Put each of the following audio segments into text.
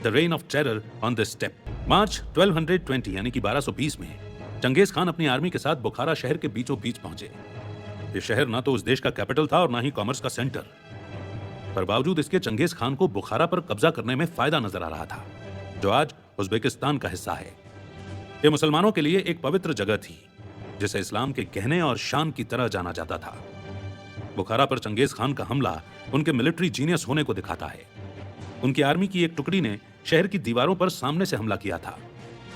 The reign of terror on this step. March 1220 यानी कि 1220 में चंगेज खान अपनी आर्मी के साथ बुखारा शहर के बीचों बीच पहुंचे। ये शहर ना तो उस देश का कैपिटल था और ना ही कॉमर्स का सेंटर, पर बावजूद इसके चंगेज खान को बुखारा पर कब्जा करने में फायदा नजर आ रहा था, जो आज उज्बेकिस्तान का हिस्सा है। ये मुसलमानों के लिए एक पवित्र जगह थी, जिसे इस्लाम के गहने और शान की तरह जाना जाता था। बुखारा पर चंगेज खान का हमला उनके मिलिट्री जीनियस होने को दिखाता है। उनकी आर्मी की एक टुकड़ी ने शहर की दीवारों पर सामने से हमला किया था,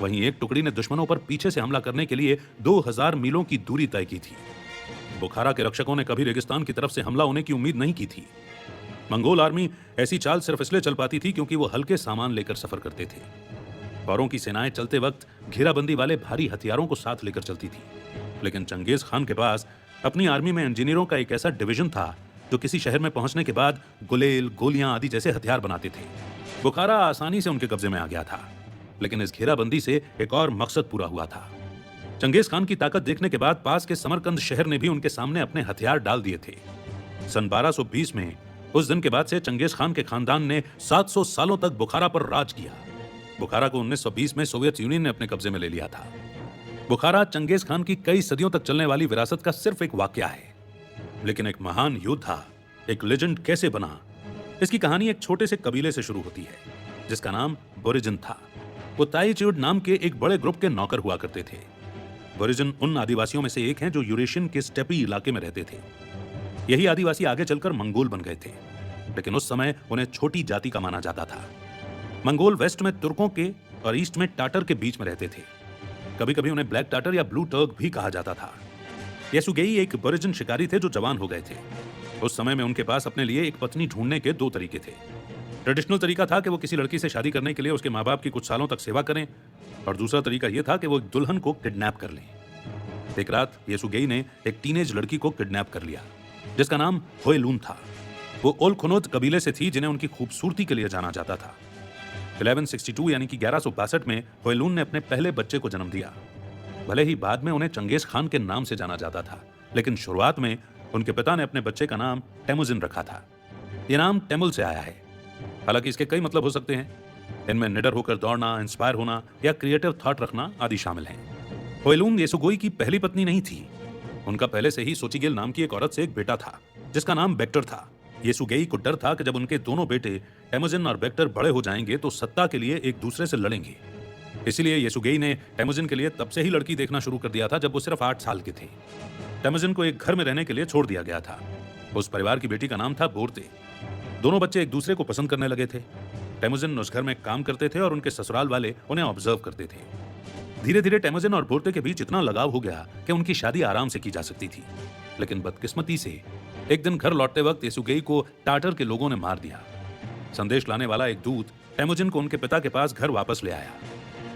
वहीं एक टुकड़ी ने दुश्मनों पर पीछे से हमला करने के लिए 2000 मीलों की दूरी तय की थी। बुखारा के रक्षकों ने कभी रेगिस्तान की तरफ से हमला होने की उम्मीद नहीं की थी। मंगोल आर्मी ऐसी चाल सिर्फ इसलिए चल पाती थी क्योंकि वो हल्के सामान लेकर सफर करते थे। औरों की सेनाएं चलते वक्त घेराबंदी वाले भारी हथियारों को साथ लेकर चलती थी, लेकिन चंगेज खान के पास अपनी आर्मी में इंजीनियरों का एक ऐसा डिवीजन था जो किसी शहर में पहुंचने के बाद गुलेल, गोलियां आदि जैसे हथियार बनाते थे। बुखारा आसानी से उनके कब्जे में आ गया था, लेकिन इस घेराबंदी से एक और मकसद पूरा हुआ था। चंगेज खान की ताकत देखने के बाद पास के समरकंद शहर ने भी उनके सामने अपने हथियार डाल दिए थे। सन 1220 में उस दिन के बाद से चंगेज खान के खानदान ने 700 सालों तक बुखारा पर राज किया। बुखारा को 1920 में सोवियत यूनियन ने अपने कब्जे में ले लिया था। बुखारा चंगेज खान की कई सदियों तक चलने वाली विरासत का सिर्फ एक वाकया है, लेकिन एक महान योद्धा, एक लेजेंड कैसे बना, इसकी कहानी एक छोटे से कबीले से शुरू होती है, जिसका नाम बोरिजन था। वो ताईच्यूड नाम के एक बड़े ग्रुप के नौकर हुआ करते थे। बोरिजन उन आदिवासियों में से एक हैं जो यूरेशियन के स्टेपी इलाके में रहते थे। यही आदिवासी आगे चलकर मंगोल बन गए थे, लेकिन उस समय उन्हें छोटी जाति का माना जाता था। मंगोल वेस्ट में तुर्कों के और ईस्ट में टाटर के बीच में रहते थे। कभी कभी उन्हें ब्लैक टाटर या ब्लू टर्क भी कहा जाता था। येसुगेई एक बोरिजन शिकारी थे जो जवान हो गए थे। उस समय में उनके पास अपने लिए एक पत्नी ढूंढने के 2 तरीके थे। ट्रेडिशनल तरीका था कि वो किसी लड़की से शादी करने के लिए उसके माँ बाप की कुछ सालों तक सेवा करें, और दूसरा तरीका यह था कि वो एक दुल्हन को किडनैप कर लें। एक रात येसुगेई ने एक टीनेज लड़की को किडनैप कर लिया, जिसका नाम होएलून था। वो ओलखुनोद कबीले से थी, जिन्हें उनकी खूबसूरती के लिए जाना जाता था। 1162 यानी कि 1162 में होएलून ने अपने पहले बच्चे को जन्म दिया। भले ही बाद में उन्हें चंगेज खान के नाम से जाना जाता था, लेकिन शुरुआत में उनके पिता ने अपने बच्चे का नाम टेमुजिन रखा था। यह नाम टेमुल से आया है। हालांकि इसके कई मतलब हो सकते हैं। इनमें निडर होकर दौड़ना, इंस्पायर होना या क्रिएटिव थॉट रखना आदि शामिल हैं। होएलून येसुगोई की पहली पत्नी नहीं थी। उनका पहले से ही सोचिगेल नाम की एक औरत से एक बेटा था, जिसका नाम बेक्टर था। येसुगेई को डर था कि जब उनके दोनों बेटे टेमुजिन और बेक्टर बड़े हो जाएंगे तो सत्ता के लिए एक दूसरे से लड़ेंगे। इसलिए येसुगेई ने टेमुजिन के लिए तब से ही लड़की देखना शुरू कर दिया था जब वो सिर्फ 8 साल के थे। टेमुजिन को एक घर में रहने के लिए छोड़ दिया गया था। उस परिवार की बेटी का नाम था बोरते। दोनों बच्चे एक दूसरे को पसंद करने लगे थे। टेमुजिन उस घर में काम करते थे और उनके ससुराल वाले उन्हें ऑब्जर्व करते थे। धीरे धीरे टेमुजिन और बोरते के बीच इतना लगाव हो गया कि उनकी शादी आराम से की जा सकती थी। लेकिन बदकिस्मती से एक दिन घर लौटते वक्त येसुगेई को टाटर के लोगों ने मार दिया। संदेश लाने वाला एक दूत टेमुजिन को उनके पिता के पास घर वापस ले आया।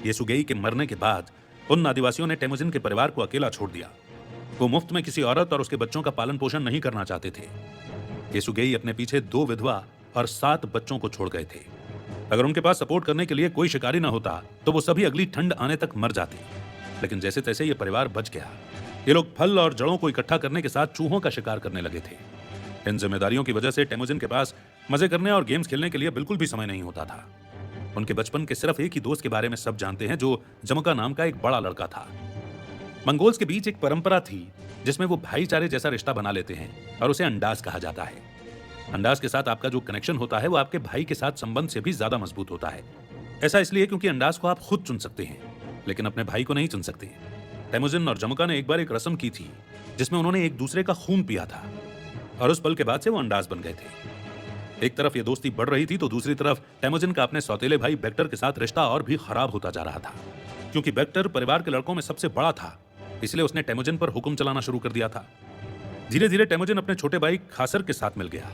येसुगेई के मरने के बाद उन आदिवासियों ने टेमुजिन के परिवार को अकेला छोड़ दिया। वो मुफ्त में किसी औरत और उसके बच्चों का पालन पोषण नहीं करना चाहते थे। येसुगेई अपने पीछे 2 विधवा और 7 बच्चों को छोड़ गए थे। अगर उनके पास सपोर्ट करने के लिए कोई शिकारी न होता तो वो सभी अगली ठंड आने तक मर जाते। लेकिन जैसे तैसे ये परिवार बच गया। ये लोग फल और जड़ों को इकट्ठा करने के साथ चूहों का शिकार करने लगे थे। इन जिम्मेदारियों की वजह से टेमुजिन के पास मजे करने और गेम्स खेलने के लिए बिल्कुल भी समय नहीं होता था। उनके बचपन के सिर्फ एक ही दोस्त के बारे में सब जानते हैं, जो जमका नाम का एक बड़ा लड़का था। मंगोल्स के बीच एक परंपरा थी जिसमें वो भाईचारे जैसा रिश्ता बना लेते हैं और उसे अंडाज कहा जाता है। अंडाज के साथ आपका जो कनेक्शन होता है वो आपके भाई के साथ संबंध से भी ज्यादा मजबूत होता है। ऐसा इसलिए क्योंकि अंडाज को आप खुद चुन सकते हैं, लेकिन अपने भाई को नहीं चुन सकते। टेमुजिन और जमका ने एक बार एक रस्म की थी जिसमें उन्होंने एक दूसरे का खून पिया था, और उस पल के बाद से वो अंडाज बन गए थे। एक तरफ ये दोस्ती बढ़ रही थी तो दूसरी तरफ टेमुजिन का अपने सौतेले भाई बेक्टर के साथ रिश्ता और भी खराब होता जा रहा था। क्योंकि बेक्टर परिवार के लड़कों में सबसे बड़ा था, इसलिए उसने टेमुजिन पर हुक्म चलाना शुरू कर दिया था। धीरे धीरे टेमुजिन अपने छोटे भाई खासर के साथ मिल गया।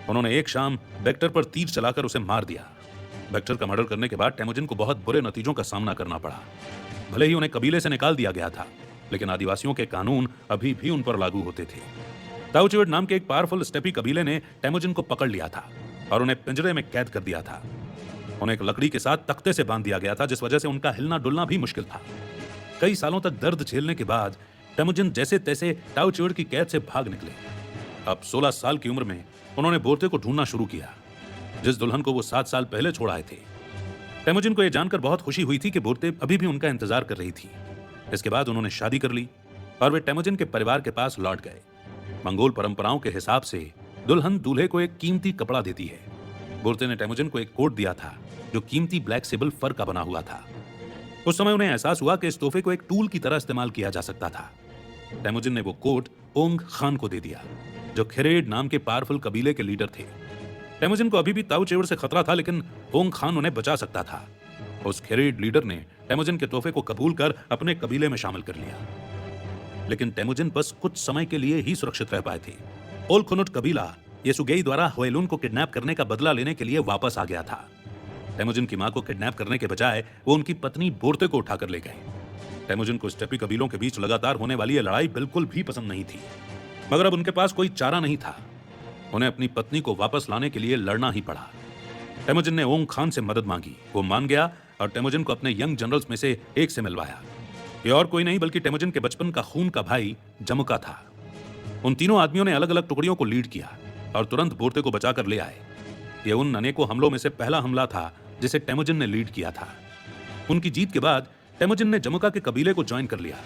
उन्होंने एक शाम बेक्टर पर तीर चलाकर उसे मार दिया। बेक्टर का मर्डर करने के बाद टेमुजिन को बहुत बुरे नतीजों का सामना करना पड़ा। भले ही उन्हें कबीले से निकाल दिया गया था, लेकिन आदिवासियों के कानून अभी भी उन पर लागू होते थे। ताओचुएड नाम के एक पावरफुल स्टेपी कबीले ने टेमुजिन को पकड़ लिया था और उन्हें पिंजरे में कैद कर दिया था। उन्हें एक लकड़ी के साथ तख्ते से बांध दिया गया था, जिस वजह से उनका हिलना डुलना भी मुश्किल था। कई सालों तक दर्द झेलने के बाद टेमुजिन जैसे तैसे ताओचुएड की कैद से भाग निकले। अब 16 साल की उम्र में उन्होंने बोरते को ढूंढना शुरू किया, जिस दुल्हन को वो 7 साल पहले छोड़ आए थे। टेमुजिन को यह जानकर बहुत खुशी हुई थी कि बोर्ते अभी भी उनका इंतजार कर रही थी। इसके बाद उन्होंने शादी कर ली और वे टेमुजिन के परिवार के पास लौट गए। मंगोल परंपराओं के हिसाब से दुल्हन दूल्हे को एक कीमती कपड़ा देती है। बोर्ते ने टेमुजिन को एक कोट दिया था जो कीमती ब्लैक सेबल फर का बना हुआ था। उस समय उन्हें एहसास हुआ कि इस तोहफे को एक टूल की तरह इस्तेमाल किया जा सकता था। टेमुजिन ने वो कोट ओंग खान को दे दिया, जो खेरेड नाम के पावरफुल कबीले के लीडर थे। टेमुजिन को अभी भी ताऊ चेवर से खतरा था, लेकिन ओंग खान उन्हें बचा सकता था। उस खेरेड लीडर ने टेमुजिन के तोहफे को कबूल कर अपने कबीले में शामिल कर लिया। लेकिन टेमुजिन बस कुछ समय के लिए ही सुरक्षित रह पाए थे। ओलखुनुट कबीला येसुगेई द्वारा हुएलुन को किडनैप करने का बदला लेने के लिए वापस आ गया था। टेमुजिन की मां को किडनैप करने के बजाय वो उनकी पत्नी बोर्ते को उठाकर ले गए। टेमुजिन को स्टेपी कबीलों के बीच लगातार होने वाली ये लड़ाई बिल्कुल भी पसंद नहीं थी, मगर अब उनके पास कोई चारा नहीं था। उन्हें अपनी पत्नी को वापस लाने के लिए लड़ना ही पड़ा। टेमुजिन ने ओंग खान से मदद मांगी, वो मान गया और टेमुजिन को अपने यंग जनरल्स में से एक से मिलवाया। ये और कोई नहीं बल्कि टेमुजिन के बचपन का खून का भाई जमुका था। उन तीनों आदमियों ने अलग अलग टुकड़ियों को लीड किया और तुरंत बोर्ते को बचाकर ले आए। ये उन अनेकों हमलों में से पहला हमला था जिसे टेमुजिन ने लीड किया था। उनकी जीत के बाद टेमुजिन ने जमुका के कबीले को ज्वाइन कर लिया,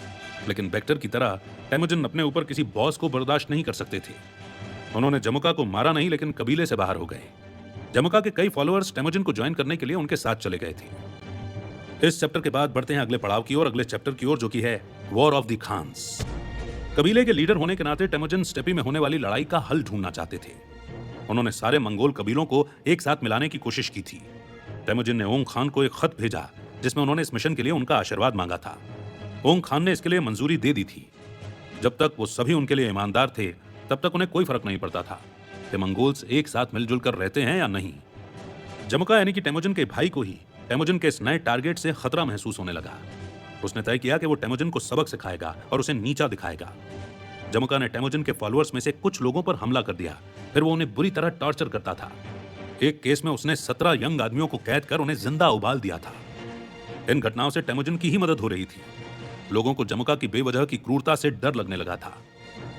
लेकिन बेक्टर की तरह टेमुजिन अपने ऊपर किसी बॉस को बर्दाश्त नहीं कर सकते थे। उन्होंने जमुका को मारा नहीं, लेकिन कबीले से बाहर हो गए। जमुका के कई फॉलोअर्स टेमुजिन को ज्वाइन करने के लिए उनके साथ चले गए थे। इस चैप्टर के बाद बढ़ते हैं अगले पड़ाव की ओर, अगले चैप्टर की ओर, जो कि है वॉर ऑफ द खान्स। कबीले के लीडर होने के नाते टेमुजिन स्टेपी में होने वाली लड़ाई का हल ढूंढना चाहते थे। उन्होंने सारे मंगोल कबीलों को एक साथ मिलाने की कोशिश की थी। टेमुजिन ने ओंग खान को एक खत भेजा जिसमें उन्होंने इस मिशन के लिए उनका आशीर्वाद मांगा था। ओंग खान ने इसके लिए मंजूरी दे दी थी। जब तक वो सभी उनके लिए ईमानदार थे, तब तक उन्हें कोई फर्क नहीं पड़ता था कि मंगोल्स एक साथ मिलजुल कर रहते हैं या नहीं। जमुका यानी कि टेमुजिन के भाई को ही टेमुजिन के इस नए टारगेट से खतरा महसूस होने लगा। उसने तय किया कि वो टेमुजिन को सबक सिखाएगा और उसे नीचा दिखाएगा। जमुका ने टेमुजिन के फॉलोअर्स में से कुछ लोगों पर हमला कर दिया, फिर वो उन्हें बुरी तरह टॉर्चर करता था। एक केस में उसने 17 यंग आदमियों को कैद कर उन्हें जिंदा उबाल दिया था। इन घटनाओं से टेमुजिन की ही मदद हो रही थी। लोगों को जमुका की बेवजह की क्रूरता से डर लगने लगा था।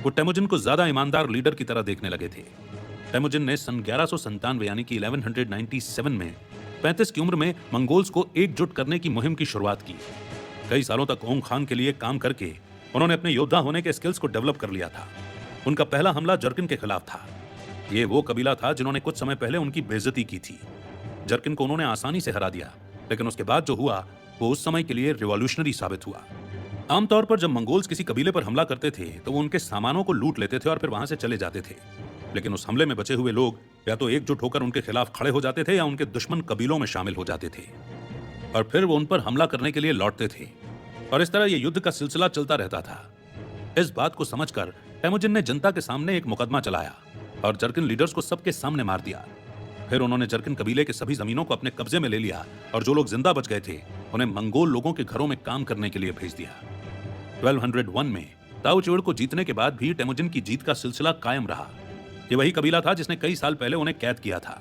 वो टेमुजिन को ज्यादा ईमानदार लीडर की तरह देखने लगे थे। टेमुजिन ने सन 1197 यानी कि 1197 में 35 की उम्र में मंगोल्स को एकजुट करने की मुहिम की शुरुआत की। कई सालों तक ओंग खान के लिए काम करके उन्होंने अपने योद्धा होने के स्किल्स को डेवलप कर लिया था। उनका पहला हमला जर्किन के खिलाफ था। ये वो कबीला था जिन्होंने कुछ समय पहले उनकी बेइज्जती की थी। जर्किन को उन्होंने आसानी से हरा दिया, लेकिन उसके बाद जो हुआ वो उस समय के लिए रिवॉल्यूशनरी साबित हुआ। आमतौर पर जब मंगोल्स किसी कबीले पर हमला करते थे तो वो उनके सामानों को लूट लेते थे और फिर वहां से चले जाते थे। लेकिन उस हमले में बचे हुए लोग या तो एकजुट होकर उनके खिलाफ खड़े हो जाते थे या उनके दुश्मन कबीलों में शामिल हो जाते थे और फिर वो उन पर हमला करने के लिए लौटते थे, और इस तरह ये युद्ध का सिलसिला चलता रहता था। इस बात को समझकर टेमुजिन ने जनता के सामने एक मुकदमा चलाया और जर्किन लीडर्स को सबके सामने मार दिया। फिर उन्होंने जर्किन कबीले के सभी जमीनों को अपने कब्जे में ले लिया और जो लोग जिंदा बच गए थे उन्हें मंगोल लोगों के घरों में काम करने के लिए भेज दिया। 1201 में ताऊ चेवड़ को जीतने के बाद भी टेमुजिन की जीत का सिलसिला कायम रहा। ये वही कबीला था जिसने कई साल पहले उन्हें कैद किया था।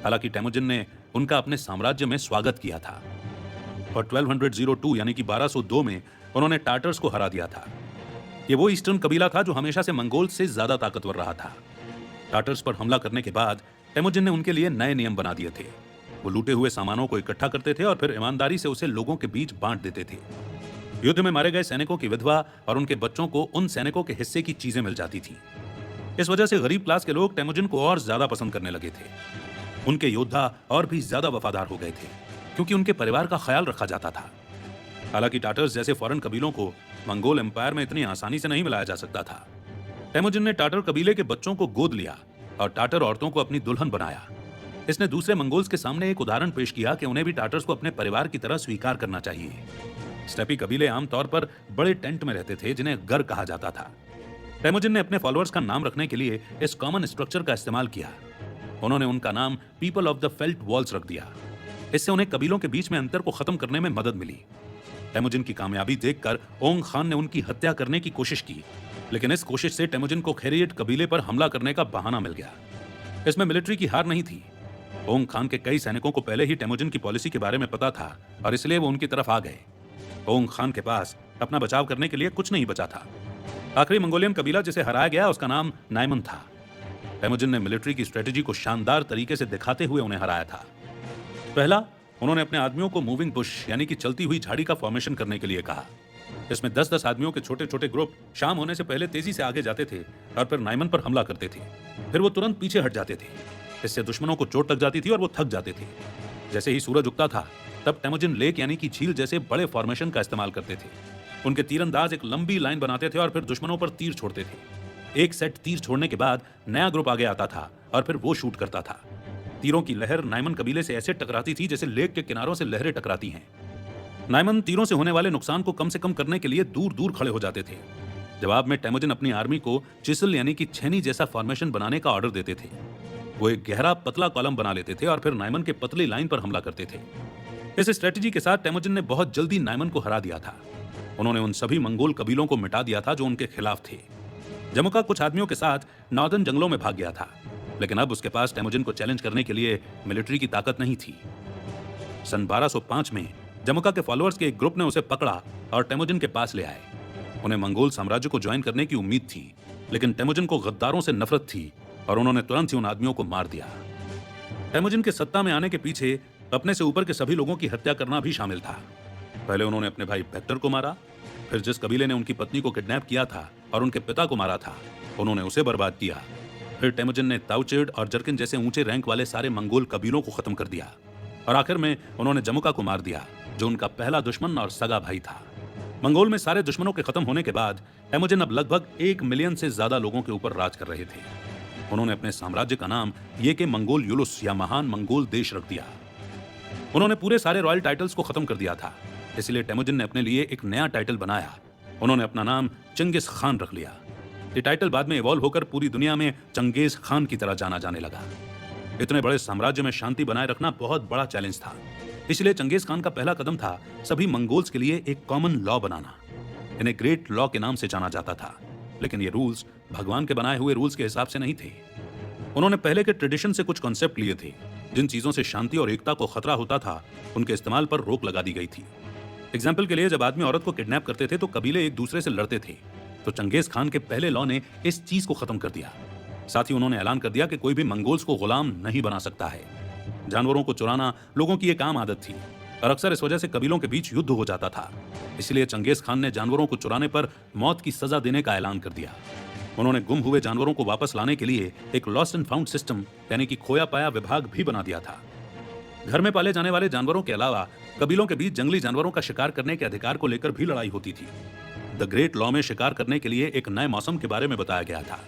हालांकि टेमुजिन ने उनका अपने साम्राज्य में स्वागत किया था और 1202 यानी कि 1202 में उन्होंने टार्टर्स को हरा दिया था। ये वो ईस्टर्न कबीला था जो हमेशा से मंगोल से ज्यादा ताकतवर रहा था। टार्टर्स पर हमला करने के बाद टेमुजिन ने उनके लिए नए नियम बना दिए थे। वो लूटे हुए सामानों को इकट्ठा करते थे और फिर ईमानदारी से उसे लोगों के बीच बांट देते थे। युद्ध में मारे गए सैनिकों की विधवा और उनके बच्चों को उन सैनिकों के हिस्से की चीजें मिल जाती थी। इस वजह से गरीब क्लास के लोग टेमुजिन को और ज्यादा पसंद करने लगे थे। उनके योद्धा और भी ज्यादा वफादार हो गए थे क्योंकि उनके परिवार का ख्याल रखा जाता था। हालांकि टाटर्स जैसे फॉरेन कबीलों को मंगोल एम्पायर में इतनी आसानी से नहीं मिलाया जा सकता था। टेमुजिन ने टाटर कबीले के बच्चों को गोद लिया और टाटर औरतों को अपनी दुल्हन बनाया। इसने दूसरे मंगोल्स के सामने एक उदाहरण पेश किया कि उन्हें भी टाटर्स को अपने परिवार की तरह स्वीकार करना चाहिए। स्टेपी कबीले आमतौर पर बड़े टेंट में रहते थे जिन्हें गर कहा जाता था। टेमुजिन ने अपने फॉलोअर्स का नाम रखने के लिए इस कॉमन स्ट्रक्चर का इस्तेमाल किया। उन्होंने उनका नाम people of the felt walls रख दिया। इससे उन्हें कबीलों के बीच में अंतर को खत्म करने में मदद मिली। टेमुजिन की कामयाबी देखकर ओंग खान ने उनकी हत्या करने की कोशिश की, लेकिन इस कोशिश से टेमुजिन को खेरियट कबीले पर हमला करने का बहाना मिल गया। इसमें मिलिट्री की हार नहीं थी। ओंग खान के कई सैनिकों को पहले ही टेमुजिन की पॉलिसी के बारे में पता था और इसलिए वो उनकी तरफ आ गए। ओंग खान के पास अपना बचाव करने के लिए कुछ नहीं बचा था। आखिरी मंगोलियन कबीला जिसे हराया गया उसका नाम नाइमन था। टेमुजिन ने मिलिट्री की स्ट्रेटेजी को शानदार तरीके से दिखाते हुए उन्हें हराया था। पहला, उन्होंने अपने आदमियों को मूविंग बुश यानी कि चलती हुई झाड़ी का फॉर्मेशन करने के लिए कहा। इसमें 10-10 आदमियों के छोटे छोटे ग्रुप शाम होने से पहले तेजी से आगे जाते थे और फिर नाइमन पर हमला करते थे। फिर वो तुरंत पीछे हट जाते थे। इससे दुश्मनों को चोट लग जाती थी और वो थक जाते थे। जैसे ही सूरज उगता था तब टेमुजिन लेक यानी कि झील जैसे बड़े फॉर्मेशन का इस्तेमाल करते थे। उनके तीरंदाज एक लंबी लाइन बनाते थे और फिर दुश्मनों पर तीर छोड़ते थे। एक सेट तीर छोड़ने के बाद नया ग्रुप आगे आता था और फिर वो शूट करता था। तीरों की लहर नाइमन कबीले से ऐसे टकराती थी जैसे लेक के किनारों से लहरें टकराती हैं। नाइमन तीरों से होने वाले नुकसान को कम से कम करने के लिए दूर दूर खड़े हो जाते थे। जवाब में टेमुजिन अपनी आर्मी को चिसल यानी कि छेनी जैसा फॉर्मेशन बनाने का ऑर्डर देते थे। वो एक गहरा पतला कॉलम बना लेते थे और फिर नाइमन के पतली लाइन पर हमला करते थे। इस स्ट्रेटजी के साथ टेमुजिन ने बहुत जल्दी नाइमन को हरा दिया था। उन्होंने उन सभी मंगोल कबीलों को मिटा दिया था जो उनके खिलाफ थे। जमुका कुछ आदमियों के साथ नॉर्दर्न जंगलों में भाग गया था, लेकिन अब उसके पास टेमुजिन को चैलेंज करने के लिए मिलिट्री की ताकत नहीं थी। सन 1205 में जमुका के फॉलोअर्स के एक ग्रुप ने उसे पकड़ा और टेमुजिन के पास ले आए। उन्हें मंगोल साम्राज्य को ज्वाइन करने की उम्मीद थी, लेकिन टेमुजिन को गद्दारों से नफरत थी और उन्होंने तुरंत ही उन आदमियों को मार दिया। टेमुजिन के सत्ता में आने के पीछे अपने से ऊपर के सभी लोगों की हत्या करना भी शामिल था। पहले उन्होंने अपने भाई वेक्टर को मारा, फिर जिस कबीले ने उनकी पत्नी को किडनैप किया था और उनके पिता को मारा था, उन्होंने उसे बर्बाद किया। फिर टेमुजिन ने ताउचेड और जर्किन जैसे ऊंचे रैंक वाले सारे मंगोल कबीलों को खत्म कर दिया और आखिर में उन्होंने जमुका को मार दिया, जो उनका पहला दुश्मन और सगा भाई था। मंगोल में सारे दुश्मनों के खत्म होने के बाद टेमुजिन अब लगभग 1 मिलियन से ज्यादा लोगों के ऊपर राज कर रहे थे। उन्होंने अपने साम्राज्य का नाम ये के मंगोल युलुस या महान मंगोल देश रख दिया। उन्होंने पूरे सारे रॉयल टाइटल्स को खत्म कर दिया था, इसलिए टेमुजिन ने अपने लिए एक नया टाइटल बनाया। उन्होंने अपना नाम चंगेज खान रख लिया। ये टाइटल बाद में इवॉल्व होकर पूरी दुनिया में चंगेज खान की तरह जाना जाने लगा। इतने बड़े साम्राज्य में शांति बनाए रखना बहुत बड़ा चैलेंज था, इसलिए चंगेज खान का पहला कदम था सभी मंगोल्स के लिए एक कॉमन लॉ बनाना। इन्हें ग्रेट लॉ के नाम से जाना जाता था, लेकिन ये रूल्स भगवान के बनाए हुए रूल्स के हिसाब से नहीं थे। उन्होंने पहले के ट्रेडिशन से कुछ कॉन्सेप्ट लिए थे। जिन चीजों से शांति और एकता को खतरा होता था, उनके इस्तेमाल पर रोक लगा दी गई थी। एग्जाम्पल के लिए, जब आदमी औरत को किडनैप करते थे तो कबीले एक दूसरे से लड़ते थे, तो चंगेज खान के पहले लॉ ने इस चीज को खत्म कर दिया। साथ ही उन्होंने ऐलान कर दिया कि कोई भी मंगोल्स को गुलाम नहीं बना सकता है। जानवरों को चुराना लोगों की एक आम आदत थी और अक्सर इस वजह से कबीलों के बीच युद्ध हो जाता था। इसलिए चंगेज खान ने जानवरों को चुराने पर मौत की सजा देने का ऐलान कर दिया। उन्होंने गुम हुए जानवरों को वापस लाने के लिए एक लॉस्ट एंड फाउंड सिस्टम यानी कि खोया पाया विभाग भी बना दिया था। घर में पाले जाने वाले जानवरों के अलावा कबीलों के बीच जंगली जानवरों का शिकार करने के अधिकार को लेकर भी लड़ाई होती थी। द ग्रेट लॉ में शिकार करने के लिए एक नए मौसम के बारे में बताया गया था।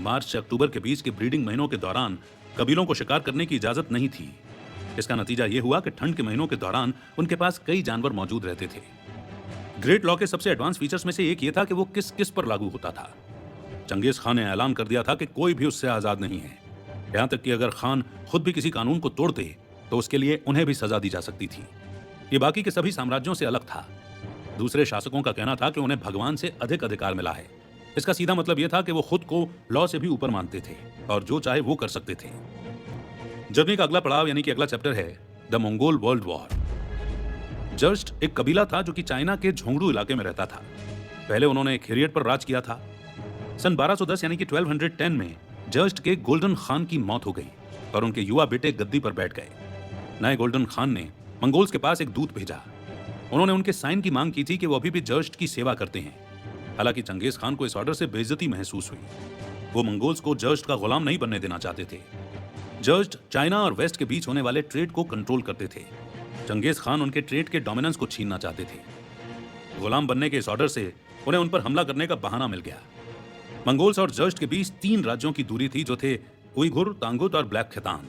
मार्च से अक्टूबर के बीच के ब्रीडिंग महीनों के दौरान कबीलों को शिकार करने की इजाजत नहीं थी। इसका नतीजा यह हुआ कि ठंड के महीनों के दौरान उनके पास कई जानवर मौजूद रहते थे। ग्रेट लॉ के सबसे एडवांस फीचर्स में से एक यह था कि वो किस किस पर लागू होता था। चंगेज खान ने ऐलान कर दिया था कि कोई भी उससे आजाद नहीं है। यहां तक कि अगर खान खुद भी किसी कानून को तोड़ दे तो उसके लिए उन्हें भी सजा दी जा सकती थी। ये बाकी के सभी साम्राज्यों से अलग था। दूसरे शासकों का कहना था कि उन्हें भगवान से अधिक अधिकार मिला है। इसका सीधा मतलब यह था कि वो खुद को लॉ से भी ऊपर मानते थे और जो चाहे वो कर सकते थे। जर्नी का अगला पड़ाव यानी कि अगला चैप्टर है द मंगोल वर्ल्ड वॉर। जर्स्ट एक कबीला था जो कि चाइना के झोंगडू इलाके में रहता था। पहले उन्होंने खेरियट पर राज किया था। सन 1210 यानी कि 1210 में जर्स्ट के गोल्डन खान की मौत हो गई और उनके युवा बेटे गद्दी पर बैठ गए। नए गोल्डन खान ने मंगोल्स के पास एक दूत भेजा। उन्होंने उनके साइन की मांग की थी कि वो अभी भी जर्स्ट की सेवा करते हैं। हालांकि चंगेज खान को इस ऑर्डर से बेइज्जती महसूस हुई। वो मंगोल्स को जर्स्ट का गुलाम नहीं बनने देना चाहते थे। जर्स्ट चाइना और वेस्ट के बीच होने वाले ट्रेड को कंट्रोल करते थे। चंगेज खान उनके ट्रेड के डोमिनेंस को छीनना चाहते थे। गुलाम बनने के इस ऑर्डर से उन्हें उन पर हमला करने का बहाना मिल गया। मंगोल्स और जर्स्ट के बीच 3 राज्यों की दूरी थी जो थे उइघुर, तांगुत और ब्लैक खितान।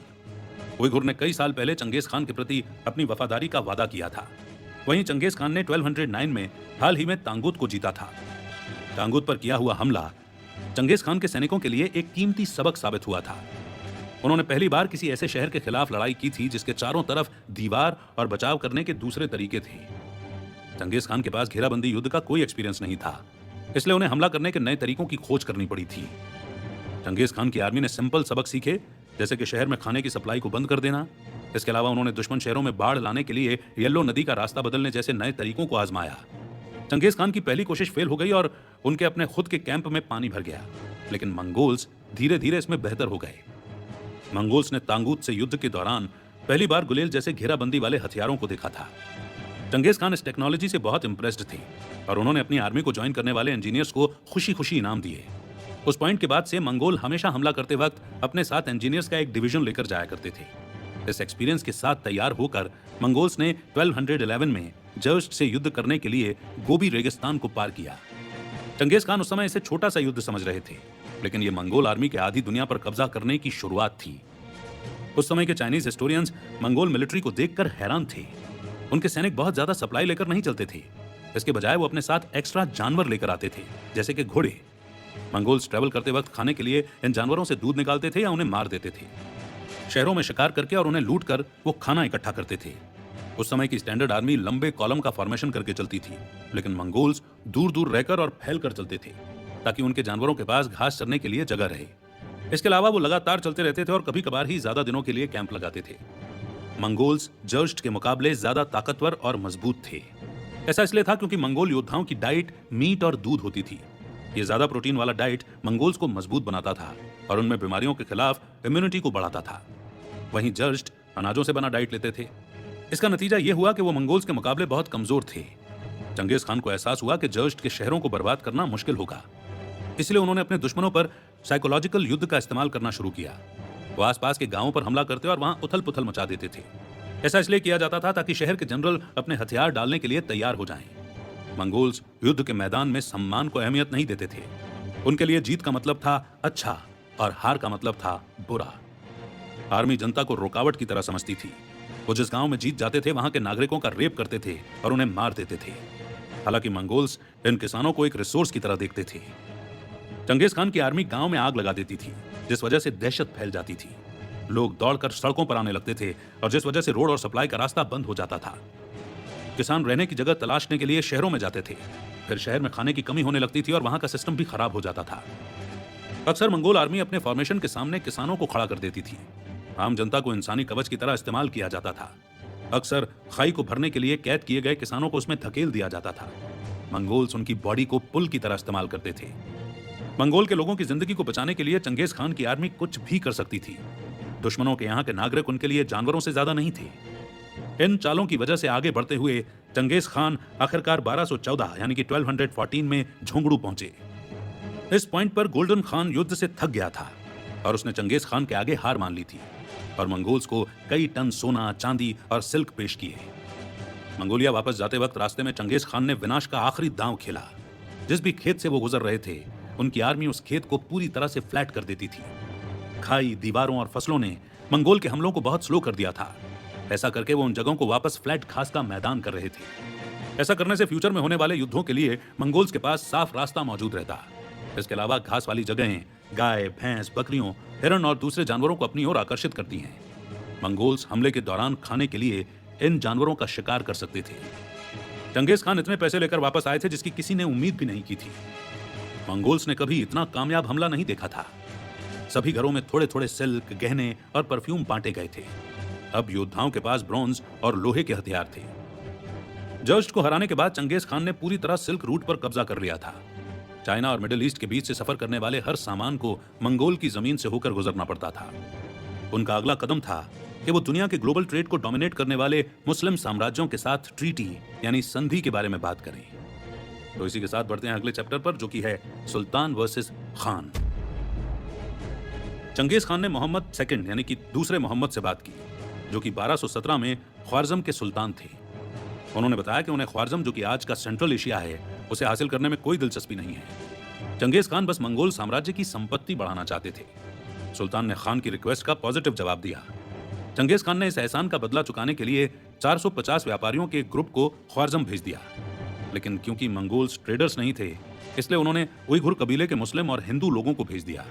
उइघुर ने कई साल पहले चंगेज खान के प्रति अपनी वफादारी का वादा किया था। वहीं चंगेज खान ने 1209 में हाल ही में तांगुत को जीता था। तांगुत पर किया हुआ हमला चंगेज खान के सैनिकों के लिए एक कीमती सबक साबित हुआ था। उन्होंने पहली बार किसी ऐसे शहर के खिलाफ लड़ाई की थी जिसके चारों तरफ दीवार और बचाव करने के दूसरे तरीके थे। चंगेज खान के पास घेराबंदी युद्ध का कोई एक्सपीरियंस नहीं था, इसलिए उन्हें हमला करने के नए तरीकों की खोज करनी पड़ी थी। चंगेज खान की आर्मी ने सिंपल सबक सीखे, जैसे कि शहर में खाने की सप्लाई को बंद कर देना। इसके अलावा उन्होंने दुश्मन शहरों में बाढ़ लाने के लिए येलो नदी का रास्ता बदलने जैसे नए तरीकों को आजमाया। चंगेज खान की पहली कोशिश फेल हो गई और उनके अपने खुद के कैंप में पानी भर गया, लेकिन मंगोल्स धीरे धीरे इसमें बेहतर हो गए। मंगोल्स ने तांगुत से युद्ध के दौरान पहली बार गुलेल जैसे घेराबंदी वाले हथियारों को देखा था। चंगेज खान इस टेक्नोलॉजी से बहुत इंप्रेस्ड थे और उन्होंने अपनी आर्मी को ज्वाइन करने वाले इंजीनियर्स को खुशी खुशी इनाम दिए। उस पॉइंट के बाद से मंगोल हमेशा हमला करते वक्त अपने साथ इंजीनियर्स का एक डिवीजन लेकर जाया करते थे। इस एक्सपीरियंस के साथ तैयार होकर मंगोल्स ने 1211 में जर्स्ट से युद्ध करने के लिए गोबी रेगिस्तान को पार किया। चंगेज खान उस समय इसे छोटा सा युद्ध समझ रहे थे, लेकिन ये मंगोल आर्मी के आधी दुनिया पर कब्जा करने की शुरुआत थी। उस समय के चाइनीज हिस्टोरियंस मंगोल मिलिट्री को देखकर हैरान थे। उनके सैनिक बहुत ज्यादा सप्लाई लेकर नहीं चलते थे, इसके बजाय वो अपने साथ एक्स्ट्रा जानवर लेकर आते थे, जैसे कि घोड़े। मंगोल्स ट्रैवल करते वक्त खाने के लिए इन जानवरों से दूध निकालते थे या उन्हें मार देते थे। शहरों में शिकार करके और उन्हें लूट कर वो खाना इकट्ठा करते थे। उस समय की स्टैंडर्ड आर्मी लंबे कॉलम का फॉर्मेशन करके चलती थी, लेकिन मंगोल्स दूर दूर रहकर और फैल कर चलते थे ताकि उनके जानवरों के पास घास चरने के लिए जगह रहे। इसके अलावा वो लगातार चलते रहते थे और कभी कभार ही ज्यादा दिनों के लिए कैंप लगाते थे। मंगोल्स जर्स्ट के मुकाबले ज्यादा ताकतवर और मजबूत थे। ऐसा इसलिए था क्योंकि मंगोल योद्धाओं की डाइट मीट और दूध होती थी। ये ज्यादा प्रोटीन वाला डाइट मंगोल्स को मजबूत बनाता था और उनमें बीमारियों के खिलाफ इम्यूनिटी को बढ़ाता था। वहीं जर्स्ट अनाजों से बना डाइट लेते थे। इसका नतीजा यह हुआ कि वो मंगोल्स के मुकाबले बहुत कमजोर थे। चंगेज खान को एहसास हुआ कि जर्स्ट के शहरों को बर्बाद करना मुश्किल होगा, इसलिए उन्होंने अपने दुश्मनों पर साइकोलॉजिकल युद्ध का इस्तेमाल करना शुरू किया। वो आसपास के गांवों पर हमला करते और वहां उथल पुथल मचा देते थे। ऐसा इसलिए किया जाता था ताकि शहर के जनरल अपने हथियार डालने के लिए तैयार हो जाएं। मंगोल्स युद्ध के मैदान में सम्मान को अहमियत नहीं देते थे। उनके लिए जीत का मतलब था अच्छा और हार का मतलब था बुरा। आर्मी जनता को रुकावट की तरह समझती थी। वो जिस गांव में जीत जाते थे वहां के नागरिकों का रेप करते थे और उन्हें मार देते थे। हालांकि मंगोल्स इन किसानों को एक रिसोर्स की तरह देखते थे। चंगेज खान की आर्मी गांव में आग लगा देती थी, जिस वजह से दहशत फैल जाती थी। लोग दौड़कर सड़कों पर आने लगते थे और जिस वजह से रोड और सप्लाई का रास्ता बंद हो जाता था। किसान रहने की जगह तलाशने के लिए शहरों में जाते थे। फिर शहर में खाने की कमी होने लगती थी और वहां का सिस्टम भी खराब हो जाता था। अक्सर मंगोल आर्मी अपने फॉर्मेशन के सामने किसानों को खड़ा कर देती थी। आम जनता को इंसानी कवच की तरह इस्तेमाल किया जाता था। अक्सर खाई को भरने के लिए कैद किए गए किसानों को उसमें धकेल दिया जाता था। मंगोल्स उनकी बॉडी को पुल की तरह इस्तेमाल करते थे। मंगोल के लोगों की जिंदगी को बचाने के लिए चंगेज खान की आर्मी कुछ भी कर सकती थी। दुश्मनों के यहाँ के नागरिक उनके लिए जानवरों से ज्यादा नहीं थे। इन चालों की वजह से आगे बढ़ते हुए चंगेज खान आखिरकार 1214 यानी कि 1214 में झोंगड़ू पहुंचे। इस पॉइंट पर गोल्डन खान युद्ध से थक गया था और उसने चंगेज खान के आगे हार मान ली थी और मंगोल्स को कई टन सोना, चांदी और सिल्क पेश किए। मंगोलिया वापस जाते वक्त रास्ते में चंगेज खान ने विनाश का आखिरी दांव खेला। जिस भी खेत से वो गुजर रहे थे, उनकी आर्मी उस खेत को पूरी तरह से फ्लैट कर देती थी। खाई, दीवारों और फसलों ने मंगोल के हमलों को बहुत स्लो कर दिया था। ऐसा करके वो उन जगहों को वापस फ्लैट घास का मैदान कर रहे थे। ऐसा करने से फ्यूचर में होने वाले युद्धों के लिए मंगोल्स के पास साफ रास्ता मौजूद रहता। इसके अलावा घास वाली जगहें गाय, भैंस, बकरियों, हिरण और दूसरे जानवरों को अपनी ओर आकर्षित करती हैं। मंगोल्स हमले के दौरान खाने के लिए इन जानवरों का शिकार कर सकते थे। चंगेज खान इतने पैसे लेकर वापस आए थे जिसकी किसी ने उम्मीद भी नहीं की थी। मंगोल्स ने कभी इतना कामयाब हमला नहीं देखा था। सभी घरों में थोड़े थोड़े सिल्क, गहने और परफ्यूम बांटे गए थे। अब योद्धाओं के पास ब्रॉन्ज और लोहे के हथियार थे। जर्स्ट को हराने के बाद चंगेज खान ने पूरी तरह सिल्क रूट पर कब्जा कर लिया था। चाइना और मिडिल ईस्ट के बीच से सफर करने वाले हर सामान को मंगोल की जमीन से होकर गुजरना पड़ता था। उनका अगला कदम था कि वो दुनिया के ग्लोबल ट्रेड को डोमिनेट करने वाले मुस्लिम साम्राज्यों के साथ ट्रीटी यानी संधि के बारे में बात करें। तो इसी के साथ बढ़ते हैं अगले चैप्टर पर, जो कि है सुल्तान वर्सेस खान। चंगेज खान ने मोहम्मद सेकंड यानी कि दूसरे मोहम्मद से बात की, जो कि 1217 में ख्वारज़म के सुल्तान थे। उन्होंने बताया कि उन्हें ख्वारज़म, जो कि आज का सेंट्रल एशिया है, उसे हासिल करने में कोई दिलचस्पी नहीं है। चंगेज खान बस मंगोल साम्राज्य की संपत्ति बढ़ाना चाहते थे। सुल्तान ने खान की रिक्वेस्ट का पॉजिटिव जवाब दिया। चंगेज खान ने इस एहसान का बदला चुकाने के लिए 450 व्यापारियों के एक ग्रुप को ख्वारज़म भेज दिया। लेकिन क्योंकि मंगोल्स ट्रेडर्स नहीं थे, इसलिए उन्होंने उइघुर कबीले के मुस्लिम और हिंदू लोगों को भेज दिया।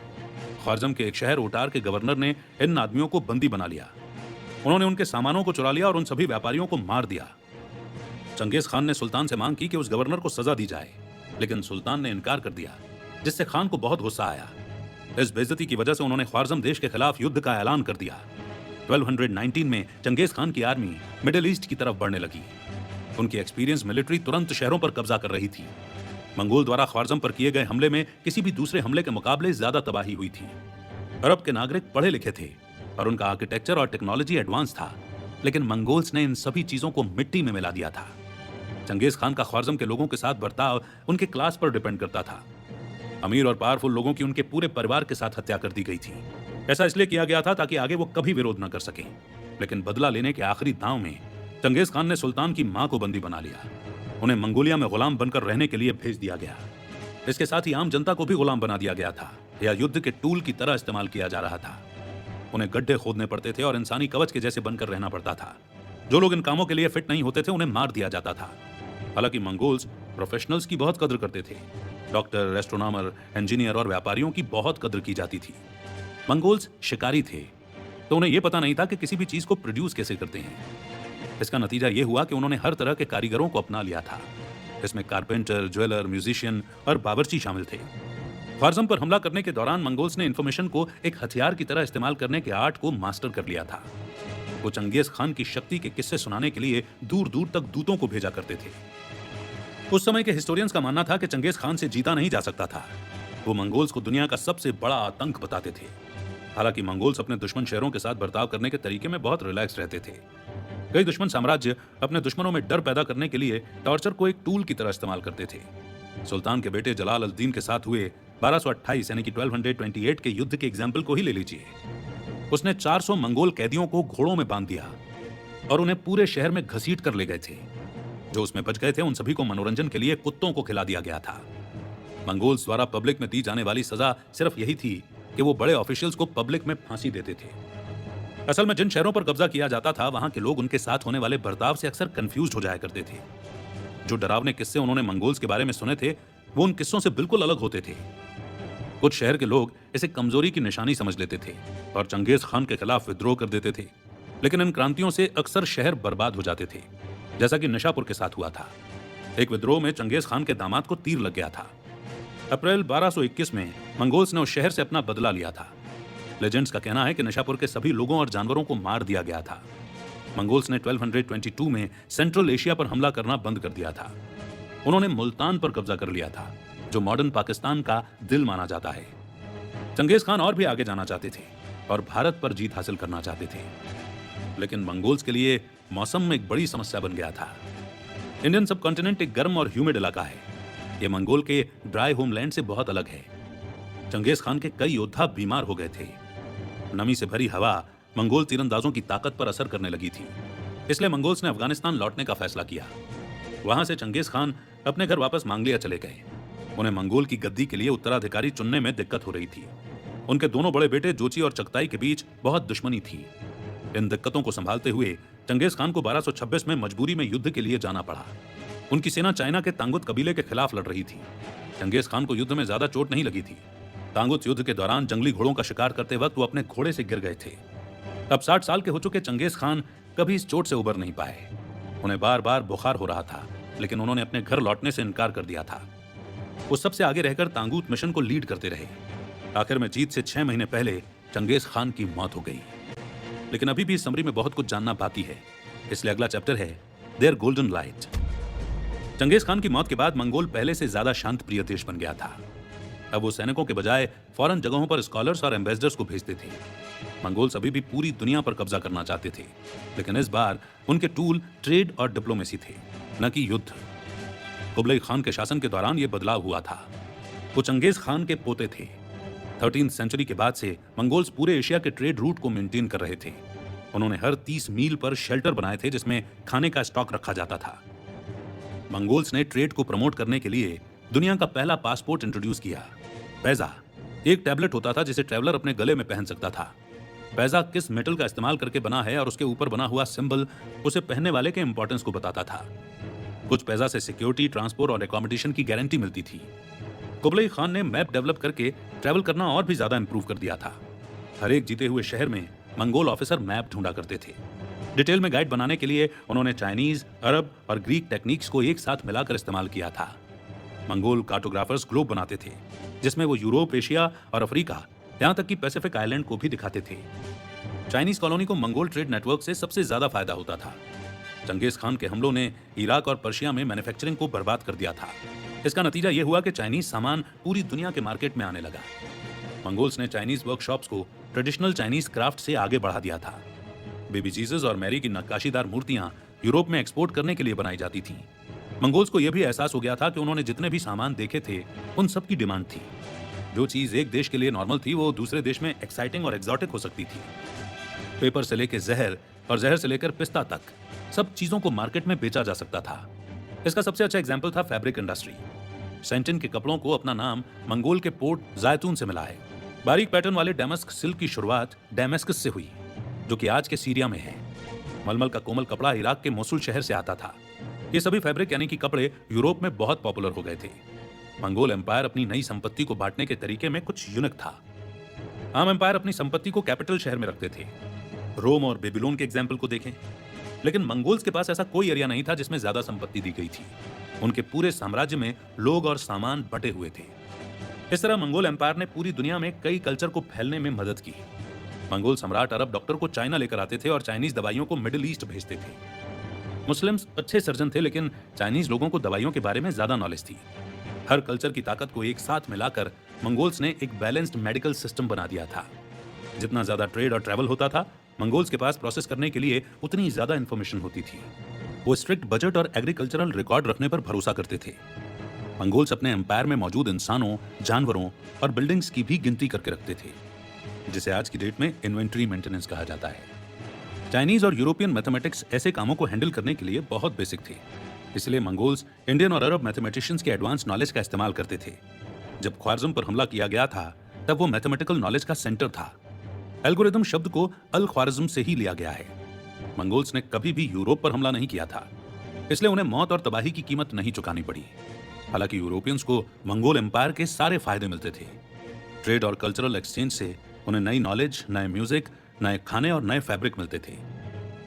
ख्वारज़म के एक शहर ओटार के गवर्नर ने इन आदमियों को बंदी बना लिया। उन्होंने उनके सामानों को चुरा लिया और उन सभी व्यापारियों को मार दिया। चंगेज खान ने सुल्तान से मांग की कि उस गवर्नर को सजा दी जाए, लेकिन सुल्तान ने इनकार कर दिया, जिससे खान को बहुत गुस्सा आया। इस बेइज्जती की वजह से उन्होंने ख्वारज़म देश के खिलाफ युद्ध का ऐलान कर दिया। 1219 में चंगेज खान की आर्मी मिडिल ईस्ट की तरफ बढ़ने लगी। उनकी एक्सपीरियंस मिलिट्री तुरंत शहरों पर कब्जा कर रही थी। मंगोल द्वारा ख्वारज़म पर किए गए हमले में किसी भी दूसरे हमले के मुकाबले ज्यादा तबाही हुई थी। अरब के नागरिक पढ़े लिखे थे और उनका आर्किटेक्चर और टेक्नोलॉजी एडवांस था। लेकिन मंगोल्स ने इन सभी चीजों को मिट्टी में मिला दिया था। चंगेज खान का ख्वारिज़्म के लोगों के साथ बर्ताव उनके क्लास पर डिपेंड करता था। अमीर और पावरफुल लोगों की उनके पूरे परिवार के साथ हत्या कर दी गई थी। ऐसा इसलिए किया गया था ताकि आगे वो कभी विरोध न कर सकें। लेकिन बदला लेने के आखिरी दांव में चंगेज खान ने सुल्तान की मां को बंदी बना लिया। उन्हें मंगोलिया में गुलाम बनकर रहने के लिए भेज दिया गया। इसके साथ ही आम जनता को भी गुलाम बना दिया गया था या युद्ध के टूल की तरह इस्तेमाल किया जा रहा था। उन्हें गड्ढे खोदने पड़ते थे और इंसानी कवच के जैसे बनकर रहना पड़ता था। जो लोग इन कामों के लिए फिट नहीं होते थे उन्हें मार दिया जाता था। हालांकि मंगोल्स प्रोफेशनल्स की बहुत कदर करते थे। डॉक्टर, एस्ट्रोनॉमर, इंजीनियर और व्यापारियों की बहुत कदर की जाती थी। मंगोल्स शिकारी थे, तो उन्हें यह पता नहीं था कि किसी भी चीज को प्रोड्यूस कैसे करते हैं। इसका नतीजा यह हुआ कि उन्होंने हर तरह के कारीगरों को अपना लिया था। इसमें कारपेंटर, ज्वेलर, म्यूजिशियन और बावर्ची शामिल थे। ख्वारिज़्म पर हमला करने के दौरान मंगोल्स ने इंफॉर्मेशन को एक हथियार की तरह इस्तेमाल करने के आर्ट को मास्टर कर लिया था। वो चंगेज खान की शक्ति के किस्से सुनाने के लिए दूर दूर तक दूतों को भेजा करते थे। उस समय के हिस्टोरियंस का मानना था कि चंगेज खान से जीता नहीं जा सकता था। वो मंगोल्स को दुनिया का सबसे बड़ा आतंक बताते थे। हालांकि मंगोल्स अपने दुश्मन शहरों के साथ बर्ताव करने के तरीके में बहुत रिलैक्स रहते थे। कई दुश्मन साम्राज्य अपने दुश्मनों में डर पैदा करने के लिए टॉर्चर को एक टूल की तरह इस्तेमाल करते थे। सुल्तान के बेटे जलाल अल-दीन के साथ हुए 1228 यानी कि 1228 के युद्ध के एग्जाम्पल को ही ले लीजिए। उसने 400 मंगोल कैदियों को घोड़ों में बांध दिया और उन्हें पूरे शहर में घसीट कर ले गए थे। जो उसमें बच गए थे उन सभी को मनोरंजन के लिए कुत्तों को खिला दिया गया था। मंगोल्स द्वारा पब्लिक में दी जाने वाली सजा सिर्फ यही थी कि वो बड़े ऑफिशियल्स को पब्लिक में फांसी देते थे। असल में जिन शहरों पर कब्जा किया जाता था वहां के लोग उनके साथ होने वाले बर्ताव से अक्सर कंफ्यूज हो जाया करते थे। जो डरावने किस्से उन्होंने मंगोल्स के बारे में सुने थे वो उन किस्सों से बिल्कुल अलग होते थे। कुछ शहर के लोग इसे कमजोरी की निशानी समझ लेते थे और चंगेज खान के खिलाफ विद्रोह कर देते थे। लेकिन इन क्रांतियों से अक्सर शहर बर्बाद हो जाते थे, जैसा कि निशापुर के साथ हुआ था। एक विद्रोह में चंगेज खान के दामाद को तीर लग गया था। अप्रैल 1221 में मंगोल्स ने उस शहर से अपना बदला लिया था। लेजेंड्स का कहना है कि निशापुर के सभी लोगों और जानवरों को मार दिया गया था। मंगोल्स ने 1222 में सेंट्रल एशिया पर हमला करना बंद कर दिया था। उन्होंने मुल्तान पर कब्जा कर लिया था, जो मॉडर्न पाकिस्तान का दिल माना जाता है। चंगेज खान और भी आगे जाना चाहते थे और भारत पर जीत हासिल करना चाहते थे। लेकिन मंगोल्स के लिए मौसम में एक बड़ी समस्या बन गया था। इंडियन सबकॉन्टिनेंट एक गर्म और ह्यूमिड इलाका है। यह मंगोल के ड्राई होमलैंड से बहुत अलग है। चंगेज खान के कई योद्धा बीमार हो गए थे। नमी से भरी हवा मंगोल तीरंदाजों की ताकत पर असर करने लगी थी। इसलिए मंगोल्स ने अफगानिस्तान लौटने का फैसला किया। वहां से चंगेज खान अपने घर वापस मांगलिया चले गए। उन्हें मंगोल की गद्दी के लिए उत्तराधिकारी चुनने में दिक्कत हो रही थी। उनके दोनों बड़े बेटे जोची और चगताई के बीच बहुत दुश्मनी थी। इन दिक्कतों को संभालते हुए चंगेज खान को 1226 में मजबूरी में युद्ध के लिए जाना पड़ा। उनकी सेना चाइना के तांगुत कबीले के खिलाफ लड़ रही थी। चंगेज खान को युद्ध में ज्यादा चोट नहीं लगी थी। तांगुत युद्ध के दौरान जंगली घोड़ों का शिकार करते वक्त वो अपने घोड़े से गिर गए थे। अब 60 साल के हो चुके चंगेज खान कभी इस चोट से उबर नहीं पाए। उन्हें बार बार बुखार हो रहा था, लेकिन उन्होंने अपने घर लौटने से इनकार कर दिया था। वो सबसे आगे रहकर तांगुत मिशन को लीड करते रहे। आखिर में जीत से 6 महीने पहले चंगेज खान की मौत हो गई। लेकिन अभी भी इस समरी में बहुत कुछ जानना बाकी है, इसलिए अगला चैप्टर है their golden light. Genghis Khan की मौत के बाद मंगोल पहले से ज्यादा शांत प्रिय देश बन गया था। अब वो सैनिकों के बजाय फॉरेन जगहों पर स्कॉलर्स और एम्बेसडर्स को भेजते थे। मंगोल्स अभी भी पूरी दुनिया पर कब्जा करना चाहते थे, लेकिन इस बार उनके टूल ट्रेड और डिप्लोमेसी थे, न कि युद्ध। कुबलई खान के शासन के दौरान यह बदलाव हुआ था। वो चंगेज खान के पोते थे। 13वीं सेंचुरी के बाद से मंगोल्स पूरे एशिया के ट्रेड रूट को मेंटेन कर रहे थे। उन्होंने हर 30 मील पर शेल्टर बनाए थे जिसमें खाने का स्टॉक रखा जाता था। मंगोल्स ने ट्रेड को प्रमोट करने के लिए दुनिया का पहला पासपोर्ट इंट्रोड्यूस किया, पैजा। एक टैबलेट होता था जिसे ट्रैवलर अपने गले में पहन सकता था। पैजा किस मेटल का इस्तेमाल करके बना है और उसके ऊपर बना हुआ सिंबल उसे पहनने वाले के इंपॉर्टेंस को बताता था। कुछ पैजा से सिक्योरिटी, ट्रांसपोर्ट और एकोमोडेशन की गारंटी मिलती थी। कुबलई खान ने मैप डेवलप करके ट्रैवल करना और भी ज्यादा इंप्रूव कर दिया था। हर एक जीते हुए शहर में मंगोल ऑफिसर मैप ढूंढा करते थे। डिटेल में गाइड बनाने के लिए उन्होंने चाइनीज, अरब और ग्रीक टेक्निक्स को एक साथ मिलाकर इस्तेमाल किया था। मंगोल कार्टोग्राफर्स ग्लोब बनाते थे, जिसमें वो यूरोप, एशिया और अफ्रीका, यहां तक कि पैसिफिक आइलैंड को भी दिखाते थे। चाइनीज कॉलोनी को मंगोल ट्रेड नेटवर्क से सबसे ज्यादा फायदा होता था। चंगेज खान के हमलों ने इराक और पर्शिया में मैन्युफैक्चरिंग को बर्बाद कर दिया था। इसका नतीजा यह हुआ कि चाइनीज सामान पूरी दुनिया के मार्केट में आने लगा। मंगोल्स ने चाइनीज वर्कशॉप्स को ट्रेडिशनल चाइनीज क्राफ्ट से आगे बढ़ा दिया था। बेबी जीसस और मैरी की नक्काशीदार मूर्तियां यूरोप में एक्सपोर्ट करने के लिए बनाई जाती थीं। मंगोल्स को यह भी एहसास हो गया था कि उन्होंने जितने भी सामान देखे थे उन सब की डिमांड थी। जो चीज एक देश के लिए नॉर्मल थी वो दूसरे देश में एक्साइटिंग और एक्सोटिक हो सकती थी। पेपर से लेकर जहर और जहर से लेकर पिस्ता तक सब चीजों को मार्केट में बेचा जा सकता था। इसका सबसे अच्छा एग्जाम्पल था फैब्रिक इंडस्ट्री। सेंटिन के कपड़ों को अपना नाम मंगोल के पोर्ट जायतून से मिला है। बारीक पैटर्न वाले डेमस्क सिल्क की शुरुआत डेमेस्कस से हुई, जो कि आज के सीरिया में है। मलमल का कोमल कपड़ा इराक के मोसुल शहर से आता था। ये सभी फैब्रिक यानी कि कपड़े यूरोप में बहुत पॉपुलर हो गए थे। मंगोल एम्पायर अपनी नई संपत्ति को बांटने के तरीके में कुछ यूनिक था। आम एम्पायर अपनी संपत्ति को कैपिटल शहर में रखते थे। रोम और बेबीलोन के एग्जाम्पल को देखें। लेकिन मंगोल्स के पास ऐसा कोई एरिया नहीं था जिसमें ज्यादा संपत्ति दी गई थी। उनके पूरे साम्राज्य में लोग और सामान बटे हुए थे। इस तरह मंगोल एम्पायर ने पूरी दुनिया में कई कल्चर को फैलने में मदद की। मंगोल सम्राट अरब डॉक्टर को चाइना लेकर आते थे और चाइनीज दवाइयों को मिडिल ईस्ट भेजते थे। मुस्लिम्स अच्छे सर्जन थे, लेकिन चाइनीज लोगों को दवाइयों के बारे में ज्यादा नॉलेज थी। हर कल्चर की ताकत को एक साथ मिलाकर मंगोल्स ने एक बैलेंस्ड मेडिकल सिस्टम बना दिया था। जितना ज्यादा ट्रेड और ट्रैवल होता था, मंगोल्स के पास प्रोसेस करने के लिए उतनी ज्यादा इंफॉर्मेशन होती थी। वो स्ट्रिक्ट बजट और एग्रीकल्चरल रिकॉर्ड रखने पर भरोसा करते थे। मंगोल्स अपने एम्पायर में मौजूद इंसानों, जानवरों और बिल्डिंग्स की भी गिनती करके रखते थे, जिसे आज की डेट में इन्वेंट्री मेंटेनेंस कहा जाता है। चाइनीज और यूरोपियन मैथमेटिक्स ऐसे कामों को हैंडल करने के लिए बहुत बेसिक थे। इसलिए मंगोल्स इंडियन और अरब मैथमेटिशियंस के एडवांस नॉलेज का इस्तेमाल करते थे। जब ख्वारिज़्म पर हमला किया गया था, तब वो मैथमेटिकल नॉलेज का सेंटर था। एल्गोरिथम शब्द को अल ख्वारिज़्म से ही लिया गया है। मंगोल्स ने कभी भी यूरोप पर हमला नहीं किया था, इसलिए उन्हें मौत और तबाही की कीमत नहीं चुकानी पड़ी। हालांकि यूरोपियंस को मंगोल एम्पायर के सारे फायदे मिलते थे। ट्रेड और कल्चरल एक्सचेंज से उन्हें नई नॉलेज, नए म्यूजिक, नए खाने और नए फैब्रिक मिलते थे।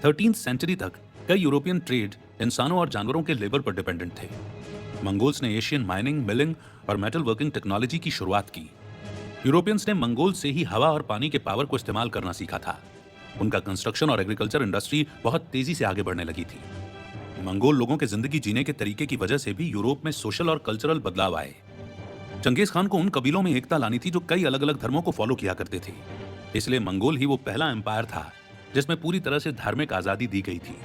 13वीं सेंचुरी तक कई यूरोपियन ट्रेड इंसानों और जानवरों के लेबर पर डिपेंडेंट थे। मंगोल्स ने एशियन माइनिंग, मिलिंग और मेटल वर्किंग टेक्नोलॉजी की शुरुआत की। यूरोपियंस ने मंगोल से ही हवा और पानी के पावर को इस्तेमाल करना सीखा था। उनका कंस्ट्रक्शन और एग्रीकल्चर इंडस्ट्री बहुत तेजी से आगे बढ़ने लगी थी। मंगोल लोगों के जिंदगी जीने के तरीके की वजह से भी यूरोप में सोशल और कल्चरल बदलाव आए। चंगेज खान को उन कबीलों में एकता लानी थी जो कई अलग अलग धर्मों को फॉलो किया करते थे। इसलिए मंगोल ही वो पहला एम्पायर था जिसमें पूरी तरह से धार्मिक आजादी दी गई थी।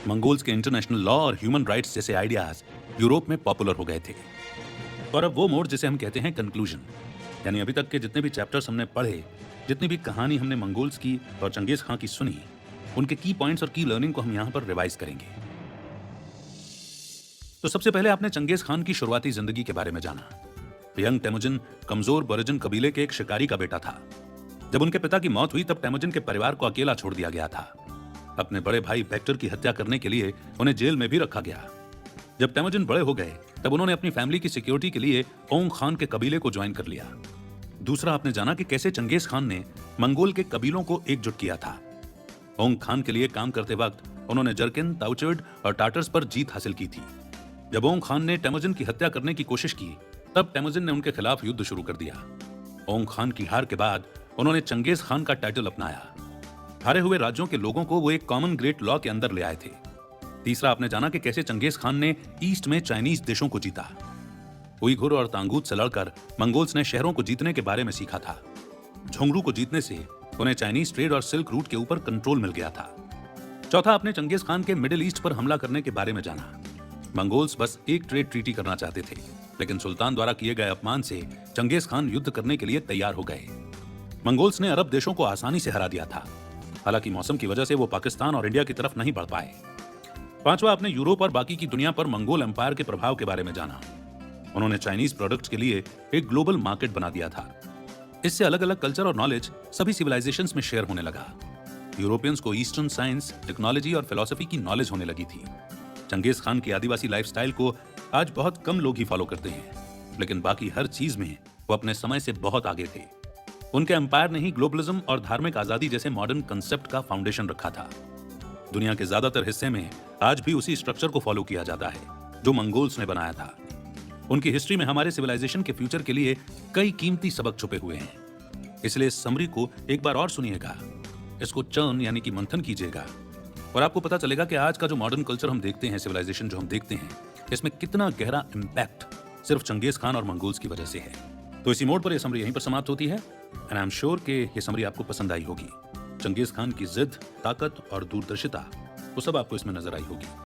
मंगोल्स के इंटरनेशनल लॉ और ह्यूमन राइट्स जैसे आइडियाज यूरोप में पॉपुलर हो गए थे। और अब वो मोड़ जिसे हम कहते हैं कंक्लूजन, यानी अभी तक के जितने भी चैप्टर्स हमने पढ़े, जितनी भी कहानी हमने मंगोल्स की और चंगेज खान की सुनी, उनके की पॉइंट्स और की लर्निंग को हम यहाँ पर रिवाइज करेंगे। तो सबसे पहले आपने चंगेज खान की शुरुआती जिंदगी के बारे में जाना। यंग टेमुजिन कमजोर बरजन कबीले के एक शिकारी का बेटा था। जब उनके पिता की मौत हुई तब टेमुजिन के परिवार को अकेला छोड़ दिया गया था। अपने बड़े भाई बेक्टर की हत्या करने के लिए उन्हें जेल में भी रखा गया। जब टेमुजिन बड़े हो गए तब उन्होंने अपनी फैमिली की सिक्योरिटी के लिए ओंग खान के कबीले को ज्वाइन कर लिया। दूसरा आपने जाना कि कैसे चंगेज खान ने मंगोल के कबीलों को एकजुट किया था। ओंग खान के लिए काम करते वक्त उन्होंने जरकिन, ताउचर्ड और टाटर्स पर जीत हासिल की थी। जब ओंग खान ने टेमुजिन की हत्या करने की कोशिश की तब टेमुजिन ने उनके खिलाफ युद्ध शुरू कर दिया। ओंग खान की हार के बाद उन्होंने चंगेज खान का टाइटल अपनाया। हारे हुए राज्यों के लोगों को वो एक कॉमन ग्रेट लॉ के अंदर ले आए थे। तीसरा आपने जाना कि कैसे चंगेज खान ने ईस्ट में चाइनीज देशों को जीता। उइघुर और तांगूत से लड़कर मंगोल्स ने शहरों को जीतने के बारे में सीखा था। झोंगरू को जीतने से उन्हें चाइनीज ट्रेड और सिल्क रूट के ऊपर कंट्रोल मिल गया था। चौथा आपने चंगेज खान के मिडिल ईस्ट पर हमला करने के बारे में जाना। मंगोल्स बस एक ट्रेड ट्रीटी करना चाहते थे, लेकिन सुल्तान द्वारा किए गए अपमान से चंगेज खान युद्ध करने के लिए तैयार हो गए। मंगोल्स ने अरब देशों को आसानी से हरा दिया था। हालांकि मौसम की वजह से वो पाकिस्तान और इंडिया की तरफ नहीं बढ़ पाए। पांचवा आपने यूरोप और बाकी की दुनिया पर मंगोल एम्पायर के प्रभाव के बारे में जाना। उन्होंने चाइनीज प्रोडक्ट्स के लिए एक ग्लोबल मार्केट बना दिया था। इससे अलग अलग कल्चर और नॉलेज सभी सिविलाइजेशंस में शेयर होने लगा। यूरोपियंस को ईस्टर्न साइंस, टेक्नोलॉजी और फिलॉसफी की नॉलेज होने लगी थी। चंगेज खान की आदिवासी लाइफस्टाइल को आज बहुत कम लोग ही फॉलो करते हैं, लेकिन बाकी हर चीज में वो अपने समय से बहुत आगे थे। उनके एम्पायर ने ही ग्लोबलिज्म और धार्मिक आजादी जैसे मॉडर्न कंसेप्ट का फाउंडेशन रखा था। दुनिया के ज्यादातर हिस्से में आज भी उसी स्ट्रक्चर को फॉलो किया जाता है जो मंगोल्स ने बनाया था। उनकी हिस्ट्री में हमारे सिविलाइजेशन के फ्यूचर के लिए कई कीमती सबक छुपे हुए हैं। इसलिए इस समरी को एक बार और सुनिएगा, इसको चर्न यानी कि मंथन कीजिएगा, और आपको पता चलेगा कि आज का जो मॉडर्न कल्चर हम देखते हैं, सिविलाइजेशन जो हम देखते हैं, इसमें कितना गहरा इम्पैक्ट सिर्फ चंगेज खान और मंगोल्स की वजह से है। तो इसी मोड पर यह समरी यहीं पर समाप्त होती है, एंड आई एम श्योर कि यह समरी आपको पसंद आई होगी। चंगेज खान की जिद, ताकत और दूरदर्शिता वो सब आपको इसमें नजर आई होगी।